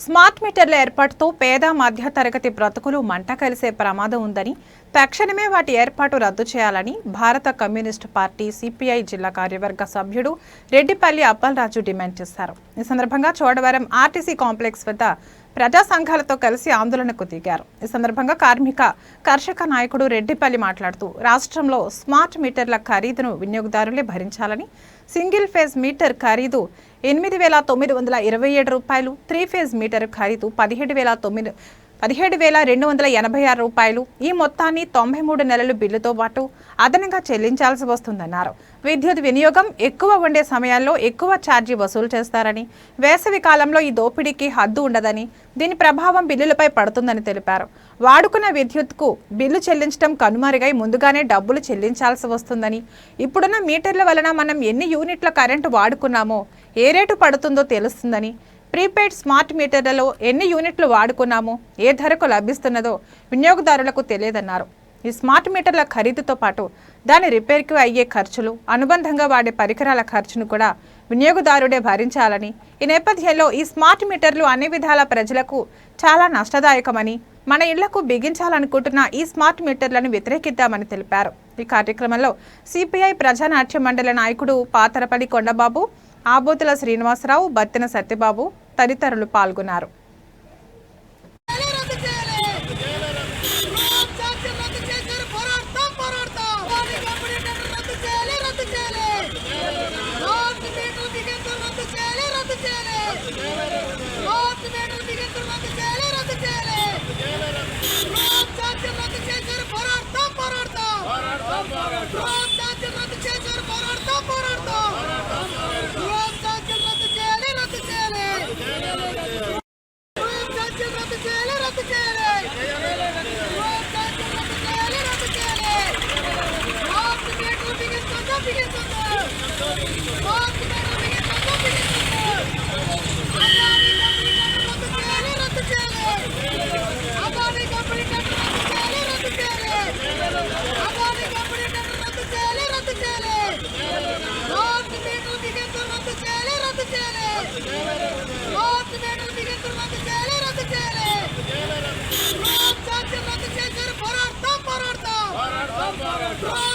Smart మీటర్ల ఏర్పాటుతో పేద మధ్య తరగతి బ్రతుకులు మంట కలిసే ప్రమాదం ఉందని తక్షణమే వాటి ఏర్పాటు రద్దు చేయాలని భారత కమ్యూనిస్టు పార్టీ సిపిఐ జిల్లా కార్యవర్గ సభ్యుడు రెడ్డిపల్లి అప్పలరాజు డిమాండ్ చేశారు. ఈ సందర్భంగా చోడవరం ఆర్టీసీ కాంప్లెక్స్ వద్ద ప్రజా సంఘాలతో కలిసి ఆందోళనకు దిగారు. ఈ సందర్భంగా కార్మిక కర్షక నాయకుడు రెడ్డిపల్లి మాట్లాడుతూ రాష్ట్రంలో స్మార్ట్ మీటర్ల ఖరీదును వినియోగదారులే భరించాలని, సింగిల్ ఫేజ్ మీటర్ ఖరీదు 8,927 రూపాయలు, 3 ఫేజ్ మీటర్ ఖరీదు 17,286 రూపాయలు. ఈ మొత్తాన్ని 93 నెలల బిల్లుతో పాటు అదనంగా చెల్లించాల్సి వస్తుందన్నారు. విద్యుత్ వినియోగం ఎక్కువ ఉండే సమయాల్లో ఎక్కువ ఛార్జీ వసూలు చేస్తారని, వేసవి కాలంలో ఈ దోపిడీకి హద్దు ఉండదని, దీని ప్రభావం బిల్లులపై పడుతుందని తెలిపారు. వాడుకున్న విద్యుత్కు బిల్లు చెల్లించడం కనుమరుగై ముందుగానే డబ్బులు చెల్లించాల్సి వస్తుందని, ఇప్పుడున్న మీటర్ల వలన మనం ఎన్ని యూనిట్ల కరెంటు వాడుకున్నామో, ఏ రేటు పడుతుందో తెలుస్తుందని, ప్రీపెయిడ్ స్మార్ట్ మీటర్లలో ఎన్ని యూనిట్లు వాడుకున్నామో, ఏ ధరకు లభిస్తున్నదో వినియోగదారులకు తెలియదన్నారు. ఈ స్మార్ట్ మీటర్ల ఖరీదుతో పాటు దాని రిపేర్కి అయ్యే ఖర్చులు, అనుబంధంగా వాడే పరికరాల ఖర్చును కూడా వినియోగదారుడే భరించాలని, ఈ నేపథ్యంలో ఈ స్మార్ట్ మీటర్లు అన్ని విధాల ప్రజలకు చాలా నష్టదాయకమని, మన ఇళ్లకు బిగించాలనుకుంటున్న ఈ స్మార్ట్ మీటర్లను వ్యతిరేకిద్దామని తెలిపారు. ఈ కార్యక్రమంలో సిపిఐ ప్రజానాట్య మండలి నాయకుడు పాతరపల్లి కొండబాబు, ఆబోతుల శ్రీనివాసరావు, బత్తిన సత్యబాబు తదితరులు పాల్గొన్నారు. పోరాడతాం